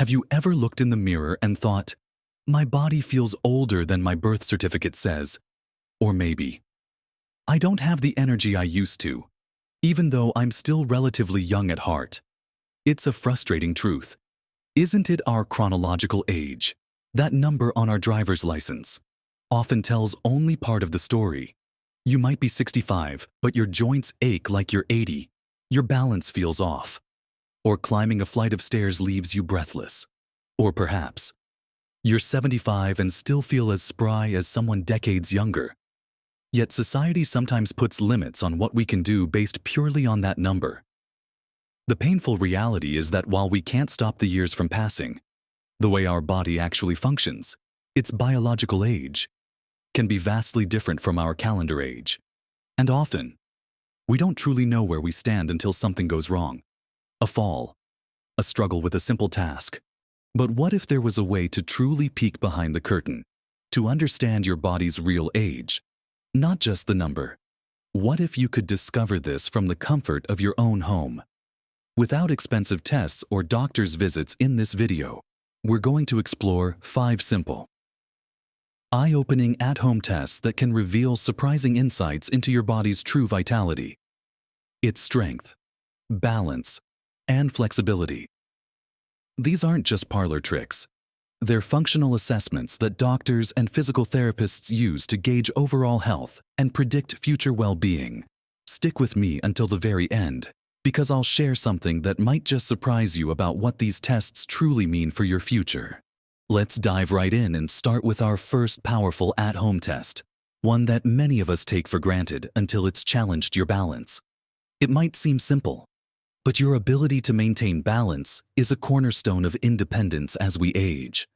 Have you ever looked in the mirror and thought, my body feels older than my birth certificate says? Or maybe, I don't have the energy I used to, even though I'm still relatively young at heart. It's a frustrating truth. Isn't it our chronological age, that number on our driver's license, often tells only part of the story? You might be 65, but your joints ache like you're 80. Your balance feels off. Or climbing a flight of stairs leaves you breathless. Or perhaps, you're 75 and still feel as spry as someone decades younger. Yet society sometimes puts limits on what we can do based purely on that number. The painful reality is that while we can't stop the years from passing, the way our body actually functions, its biological age, can be vastly different from our calendar age. And often, we don't truly know where we stand until something goes wrong. A fall, a struggle with a simple task. But what if there was a way to truly peek behind the curtain, to understand your body's real age, not just the number? What if you could discover this from the comfort of your own home? Without expensive tests or doctor's visits in this video, we're going to explore 5 simple, eye-opening at-home tests that can reveal surprising insights into your body's true vitality, its strength, balance, and flexibility. These aren't just parlor tricks. They're functional assessments that doctors and physical therapists use to gauge overall health and predict future well-being. Stick with me until the very end, because I'll share something that might just surprise you about what these tests truly mean for your future. Let's dive right in and start with our first powerful at-home test, one that many of us take for granted until it's challenged your balance. It might seem simple, but your ability to maintain balance is a cornerstone of independence as we age,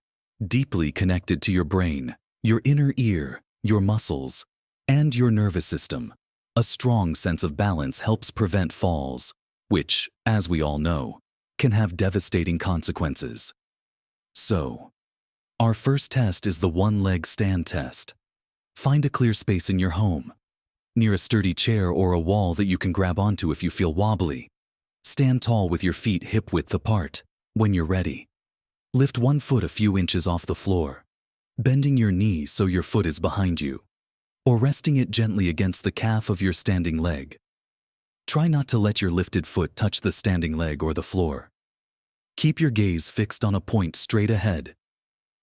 deeply connected to your brain, your inner ear, your muscles, and your nervous system. A strong sense of balance helps prevent falls, which, as we all know, can have devastating consequences. So, our first test is the one-leg stand test. Find a clear space in your home, near a sturdy chair or a wall that you can grab onto if you feel wobbly. Stand tall with your feet hip-width apart. When you're ready, lift one foot a few inches off the floor, bending your knee so your foot is behind you, or resting it gently against the calf of your standing leg. Try not to let your lifted foot touch the standing leg or the floor. Keep your gaze fixed on a point straight ahead,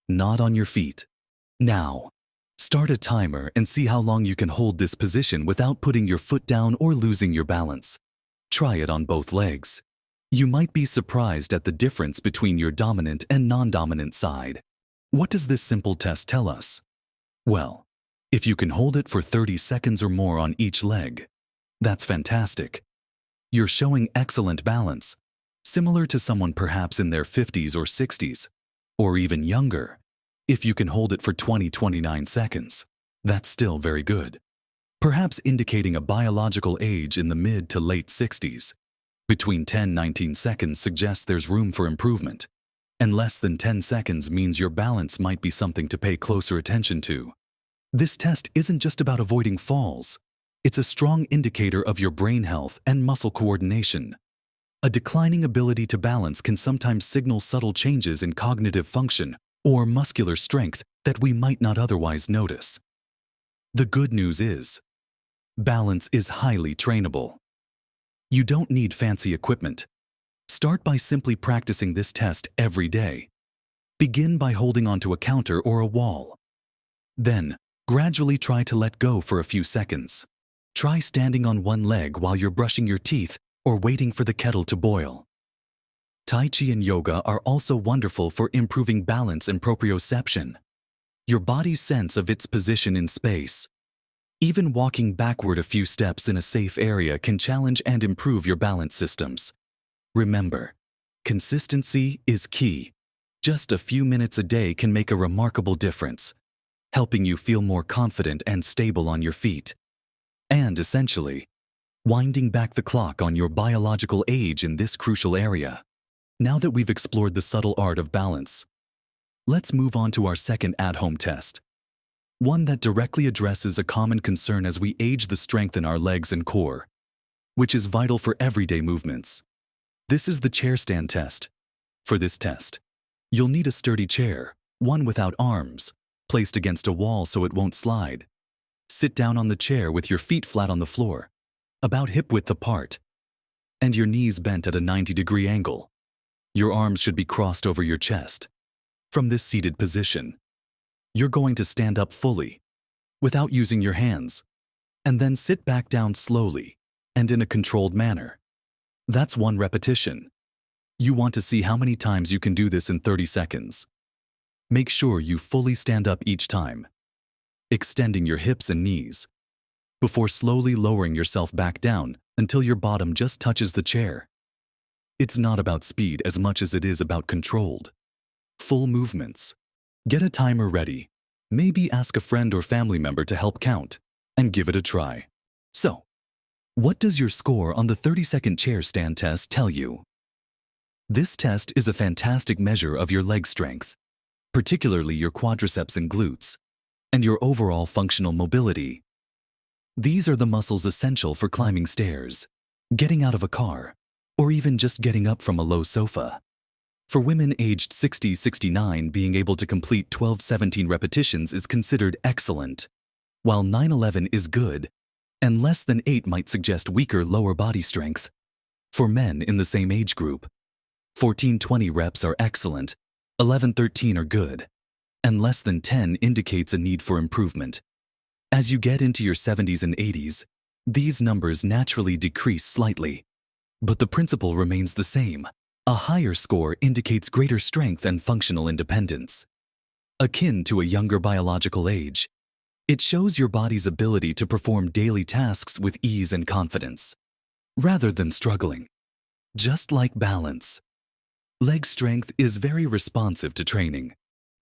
not on your feet. Now, start a timer and see how long you can hold this position without putting your foot down or losing your balance. Try it on both legs. You might be surprised at the difference between your dominant and non-dominant side. What does this simple test tell us? Well, if you can hold it for 30 seconds or more on each leg, that's fantastic. You're showing excellent balance, similar to someone perhaps in their 50s or 60s, or even younger. If you can hold it for 29 seconds, that's still very good. Perhaps indicating a biological age in the mid to late 60s. Between 10-19 seconds suggests there's room for improvement, and less than 10 seconds means your balance might be something to pay closer attention to. This test isn't just about avoiding falls. It's a strong indicator of your brain health and muscle coordination. A declining ability to balance can sometimes signal subtle changes in cognitive function or muscular strength that we might not otherwise notice. The good news is, balance is highly trainable. You don't need fancy equipment. Start by simply practicing this test every day. Begin by holding onto a counter or a wall. Then, gradually try to let go for a few seconds. Try standing on one leg while you're brushing your teeth or waiting for the kettle to boil. Tai Chi and yoga are also wonderful for improving balance and proprioception, your body's sense of its position in space. Even walking backward a few steps in a safe area can challenge and improve your balance systems. Remember, consistency is key. Just a few minutes a day can make a remarkable difference, helping you feel more confident and stable on your feet. And essentially, winding back the clock on your biological age in this crucial area. Now that we've explored the subtle art of balance, let's move on to our second at-home test. One that directly addresses a common concern as we age: the strength in our legs and core, which is vital for everyday movements. This is the chair stand test. For this test, You'll need a sturdy chair, one without arms, placed against a wall so it won't slide. Sit down on the chair with your feet flat on the floor, about hip-width apart, and your knees bent at a 90-degree angle. Your arms should be crossed over your chest. From this seated position, you're going to stand up fully, without using your hands, and then sit back down slowly and in a controlled manner. That's 1 repetition. You want to see how many times you can do this in 30 seconds. Make sure you fully stand up each time, extending your hips and knees, before slowly lowering yourself back down until your bottom just touches the chair. It's not about speed as much as it is about controlled, full movements. Get a timer ready. Maybe ask a friend or family member to help count, and give it a try. So, what does your score on the 30-second chair stand test tell you? This test is a fantastic measure of your leg strength, particularly your quadriceps and glutes, and your overall functional mobility. These are the muscles essential for climbing stairs, getting out of a car, or even just getting up from a low sofa. For women aged 60-69, being able to complete 12-17 repetitions is considered excellent, while 9-11 is good, and less than 8 might suggest weaker lower body strength. For men in the same age group, 14-20 reps are excellent, 11-13 are good, and less than 10 indicates a need for improvement. As you get into your 70s and 80s, these numbers naturally decrease slightly, but the principle remains the same. A higher score indicates greater strength and functional independence. Akin to a younger biological age, it shows your body's ability to perform daily tasks with ease and confidence, rather than struggling. Just like balance, leg strength is very responsive to training.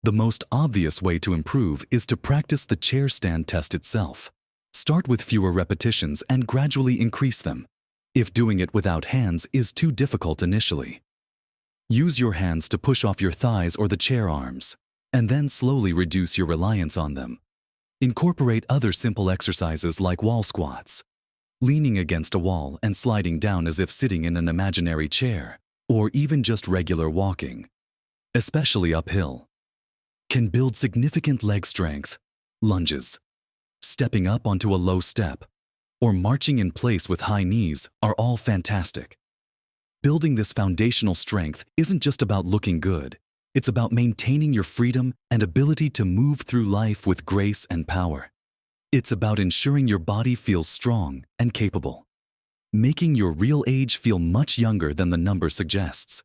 The most obvious way to improve is to practice the chair stand test itself. Start with fewer repetitions and gradually increase them, if doing it without hands is too difficult initially. Use your hands to push off your thighs or the chair arms, and then slowly reduce your reliance on them. Incorporate other simple exercises like wall squats, leaning against a wall and sliding down as if sitting in an imaginary chair, or even just regular walking, especially uphill, can build significant leg strength. Lunges, stepping up onto a low step, or marching in place with high knees are all fantastic. Building this foundational strength isn't just about looking good. It's about maintaining your freedom and ability to move through life with grace and power. It's about ensuring your body feels strong and capable, making your real age feel much younger than the number suggests.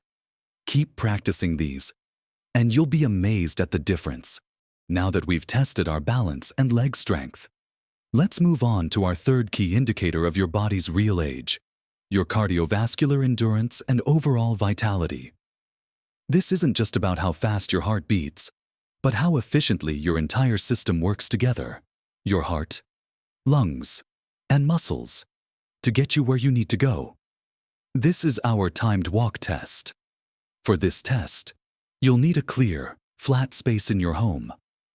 Keep practicing these, and you'll be amazed at the difference. Now that we've tested our balance and leg strength, let's move on to our third key indicator of your body's real age: your cardiovascular endurance and overall vitality. This isn't just about how fast your heart beats, but how efficiently your entire system works together, your heart, lungs, and muscles, to get you where you need to go. This is our timed walk test. For this test, you'll need a clear, flat space in your home,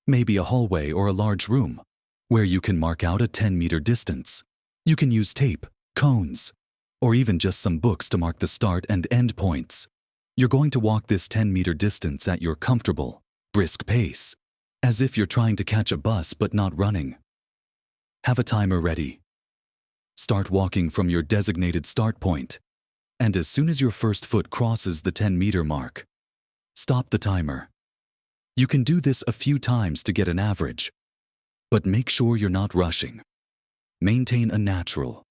maybe a hallway or a large room, where you can mark out a 10-meter distance. You can use tape, cones, or even just some books to mark the start and end points. You're going to walk this 10-meter distance at your comfortable, brisk pace, as if you're trying to catch a bus but not running. Have a timer ready. Start walking from your designated start point, and as soon as your first foot crosses the 10-meter mark, stop the timer. You can do this a few times to get an average, but make sure you're not rushing. Maintain a natural,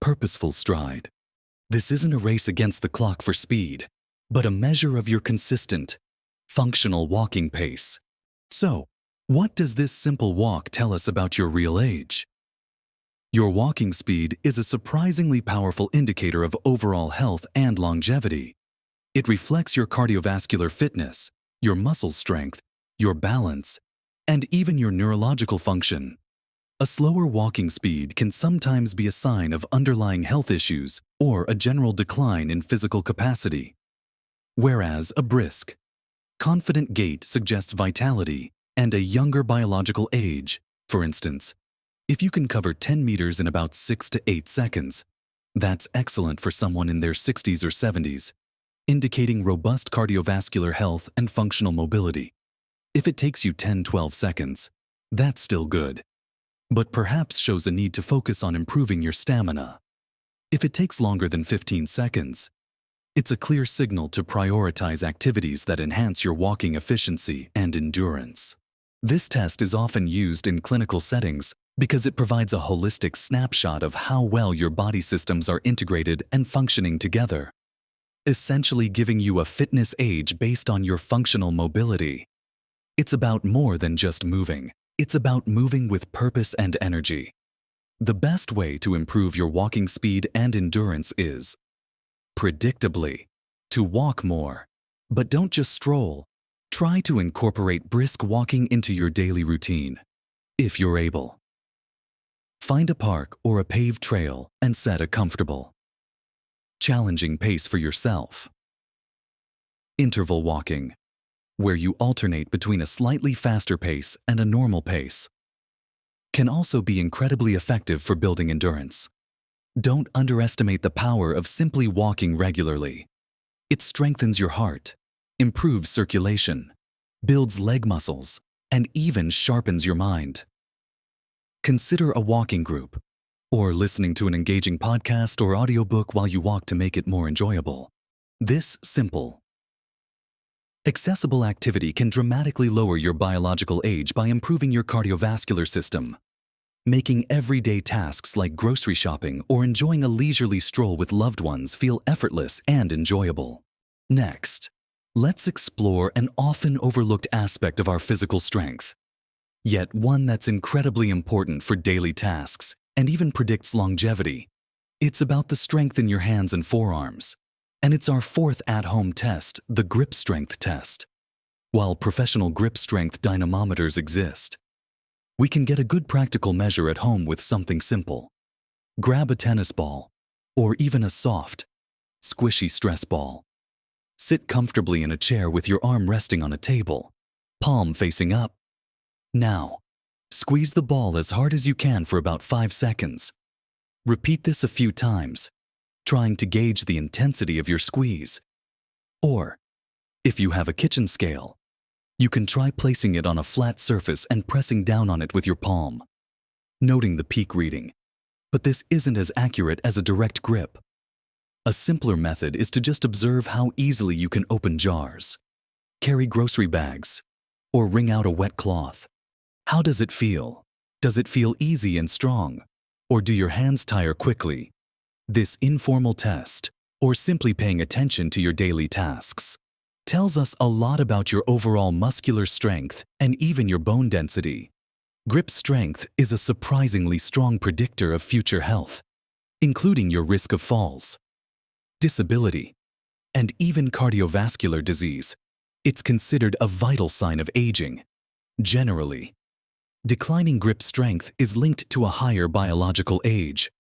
purposeful stride. This isn't a race against the clock for speed, but a measure of your consistent, functional walking pace. So, what does this simple walk tell us about your real age? Your walking speed is a surprisingly powerful indicator of overall health and longevity. It reflects your cardiovascular fitness, your muscle strength, your balance, and even your neurological function. A slower walking speed can sometimes be a sign of underlying health issues or a general decline in physical capacity, whereas a brisk, confident gait suggests vitality and a younger biological age. For instance, if you can cover 10 meters in about 6 to 8 seconds, that's excellent for someone in their 60s or 70s. indicating robust cardiovascular health and functional mobility. If it takes you 10-12 seconds, that's still good, but perhaps shows a need to focus on improving your stamina. If it takes longer than 15 seconds, it's a clear signal to prioritize activities that enhance your walking efficiency and endurance. This test is often used in clinical settings because it provides a holistic snapshot of how well your body systems are integrated and functioning together, essentially giving you a fitness age based on your functional mobility. It's about more than just moving. It's about moving with purpose and energy. The best way to improve your walking speed and endurance is, predictably, to walk more. But don't just stroll. Try to incorporate brisk walking into your daily routine, if you're able. Find a park or a paved trail and set a comfortable, challenging pace for yourself. Interval walking, where you alternate between a slightly faster pace and a normal pace, can also be incredibly effective for building endurance. Don't underestimate the power of simply walking regularly. It strengthens your heart, improves circulation, builds leg muscles, and even sharpens your mind. Consider a walking group, or listening to an engaging podcast or audiobook while you walk to make it more enjoyable. This simple, accessible activity can dramatically lower your biological age by improving your cardiovascular system, making everyday tasks like grocery shopping or enjoying a leisurely stroll with loved ones feel effortless and enjoyable. Next, let's explore an often overlooked aspect of our physical strength, yet one that's incredibly important for daily tasks and even predicts longevity. It's about the strength in your hands and forearms. And it's our fourth at-home test, the grip strength test. While professional grip strength dynamometers exist, we can get a good practical measure at home with something simple. Grab a tennis ball, or even a soft, squishy stress ball. Sit comfortably in a chair with your arm resting on a table, palm facing up. Now, squeeze the ball as hard as you can for about 5 seconds. Repeat this a few times, trying to gauge the intensity of your squeeze. Or, if you have a kitchen scale, you can try placing it on a flat surface and pressing down on it with your palm, noting the peak reading. But this isn't as accurate as a direct grip. A simpler method is to just observe how easily you can open jars, carry grocery bags, or wring out a wet cloth. How does it feel? Does it feel easy and strong? Or do your hands tire quickly? This informal test, or simply paying attention to your daily tasks, tells us a lot about your overall muscular strength and even your bone density. Grip strength is a surprisingly strong predictor of future health, including your risk of falls, disability, and even cardiovascular disease. It's considered a vital sign of aging. Generally, declining grip strength is linked to a higher biological age,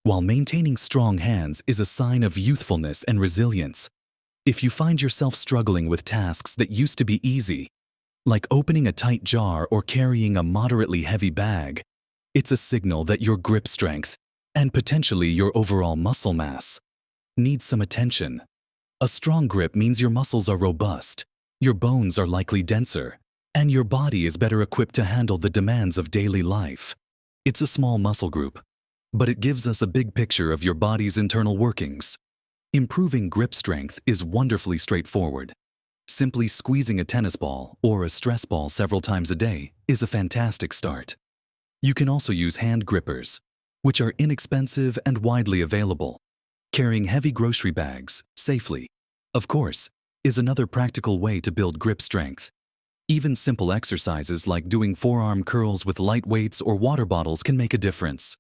while maintaining strong hands is a sign of youthfulness and resilience. If you find yourself struggling with tasks that used to be easy, like opening a tight jar or carrying a moderately heavy bag, it's a signal that your grip strength, and potentially your overall muscle mass, needs some attention. A strong grip means your muscles are robust, your bones are likely denser, and your body is better equipped to handle the demands of daily life. It's a small muscle group, but it gives us a big picture of your body's internal workings. Improving grip strength is wonderfully straightforward. Simply squeezing a tennis ball or a stress ball several times a day is a fantastic start. You can also use hand grippers, which are inexpensive and widely available. Carrying heavy grocery bags safely, of course, is another practical way to build grip strength. Even simple exercises like doing forearm curls with light weights or water bottles can make a difference.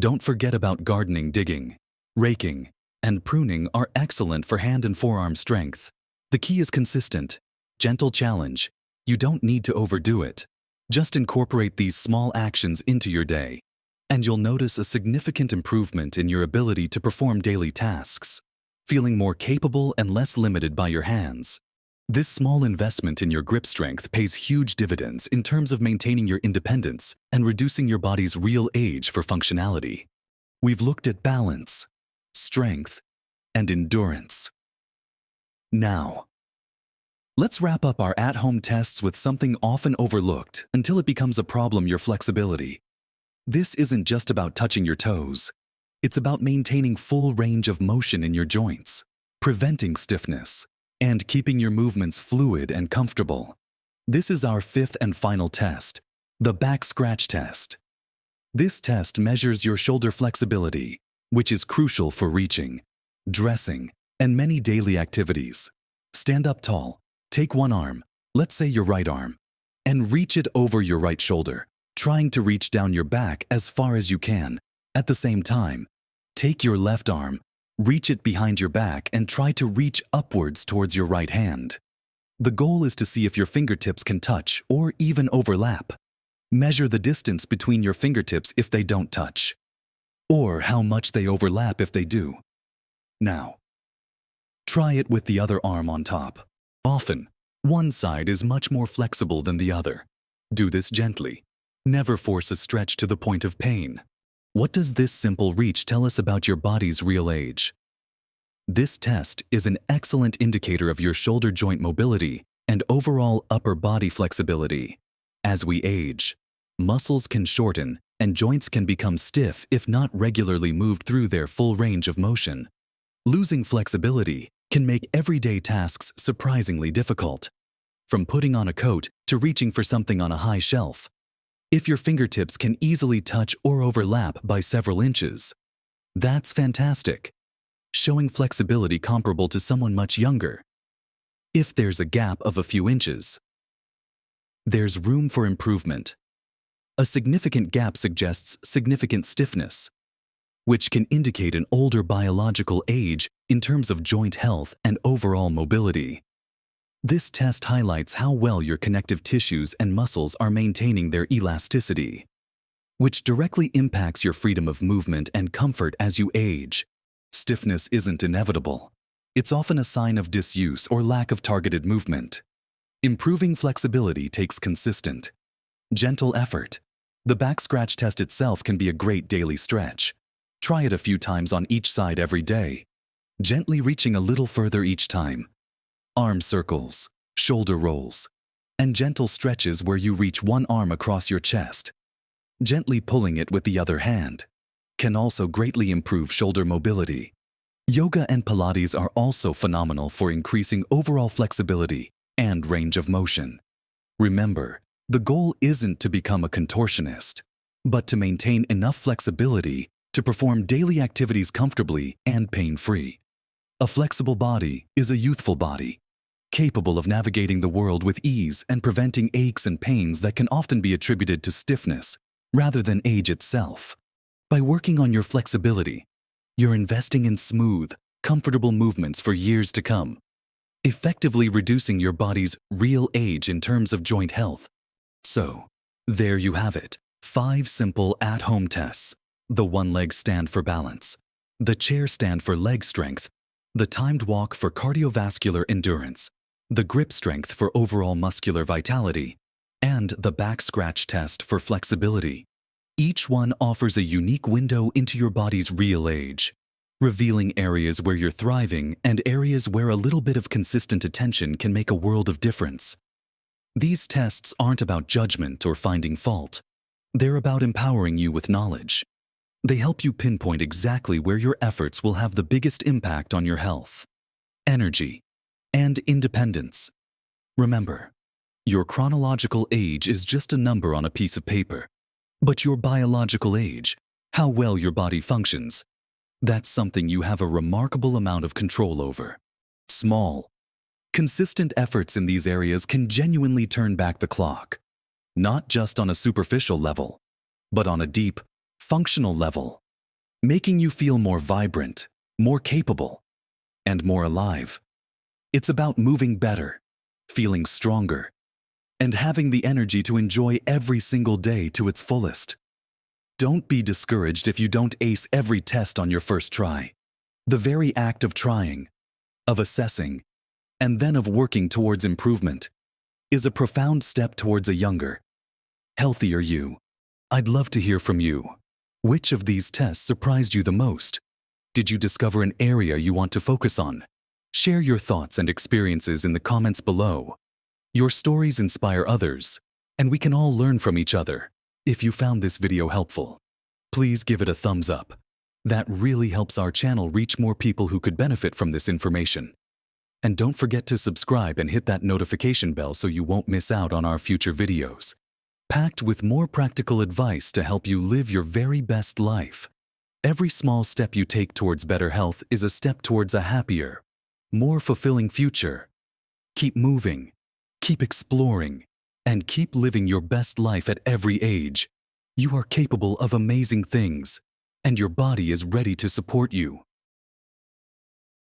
Don't forget about gardening, digging, raking, and pruning are excellent for hand and forearm strength. The key is consistent, gentle challenge. You don't need to overdo it. Just incorporate these small actions into your day, and you'll notice a significant improvement in your ability to perform daily tasks, feeling more capable and less limited by your hands. This small investment in your grip strength pays huge dividends in terms of maintaining your independence and reducing your body's real age for functionality. We've looked at balance, strength, and endurance. Now, let's wrap up our at-home tests with something often overlooked until it becomes a problem: your flexibility. This isn't just about touching your toes. It's about maintaining full range of motion in your joints, preventing stiffness, and keeping your movements fluid and comfortable. This is our fifth and final test, the back scratch test. This test measures your shoulder flexibility, which is crucial for reaching, dressing, and many daily activities. Stand up tall, take one arm, let's say your right arm, and reach it over your right shoulder, trying to reach down your back as far as you can. At the same time, take your left arm, reach it behind your back, and try to reach upwards towards your right hand. The goal is to see if your fingertips can touch or even overlap. Measure the distance between your fingertips if they don't touch, or how much they overlap if they do. Now, try it with the other arm on top. Often, one side is much more flexible than the other. Do this gently. Never force a stretch to the point of pain. What does this simple reach tell us about your body's real age? This test is an excellent indicator of your shoulder joint mobility and overall upper body flexibility. As we age, muscles can shorten and joints can become stiff if not regularly moved through their full range of motion. Losing flexibility can make everyday tasks surprisingly difficult, from putting on a coat to reaching for something on a high shelf. If your fingertips can easily touch or overlap by several inches, that's fantastic, showing flexibility comparable to someone much younger. If there's a gap of a few inches, there's room for improvement. A significant gap suggests significant stiffness, which can indicate an older biological age in terms of joint health and overall mobility. This test highlights how well your connective tissues and muscles are maintaining their elasticity, which directly impacts your freedom of movement and comfort as you age. Stiffness isn't inevitable. It's often a sign of disuse or lack of targeted movement. Improving flexibility takes consistent, gentle effort. The back scratch test itself can be a great daily stretch. Try it a few times on each side every day, gently reaching a little further each time. Arm circles, shoulder rolls, and gentle stretches where you reach one arm across your chest. Gently pulling it with the other hand can also greatly improve shoulder mobility. Yoga and Pilates are also phenomenal for increasing overall flexibility and range of motion. Remember, the goal isn't to become a contortionist, but to maintain enough flexibility to perform daily activities comfortably and pain-free. A flexible body is a youthful body, capable of navigating the world with ease and preventing aches and pains that can often be attributed to stiffness rather than age itself. By working on your flexibility, you're investing in smooth, comfortable movements for years to come, effectively reducing your body's real age in terms of joint health. So, there you have it. 5 simple at-home tests. The one leg stand for balance, the chair stand for leg strength, the timed walk for cardiovascular endurance, the grip strength for overall muscular vitality, and the back scratch test for flexibility. Each one offers a unique window into your body's real age, revealing areas where you're thriving and areas where a little bit of consistent attention can make a world of difference. These tests aren't about judgment or finding fault. They're about empowering you with knowledge. They help you pinpoint exactly where your efforts will have the biggest impact on your health, energy, and independence. Remember, your chronological age is just a number on a piece of paper. But your biological age, how well your body functions, that's something you have a remarkable amount of control over. Small, consistent efforts in these areas can genuinely turn back the clock, not just on a superficial level, but on a deep, functional level, making you feel more vibrant, more capable, and more alive. It's about moving better, feeling stronger, and having the energy to enjoy every single day to its fullest. Don't be discouraged if you don't ace every test on your first try. The very act of trying, of assessing, and then of working towards improvement is a profound step towards a younger, healthier you. I'd love to hear from you. Which of these tests surprised you the most? Did you discover an area you want to focus on? Share your thoughts and experiences in the comments below. Your stories inspire others, and we can all learn from each other. If you found this video helpful, please give it a thumbs up. That really helps our channel reach more people who could benefit from this information. And don't forget to subscribe and hit that notification bell so you won't miss out on our future videos, packed with more practical advice to help you live your very best life. Every small step you take towards better health is a step towards a happier, more fulfilling future. Keep moving, keep exploring, and keep living your best life at every age. You are capable of amazing things, and your body is ready to support you.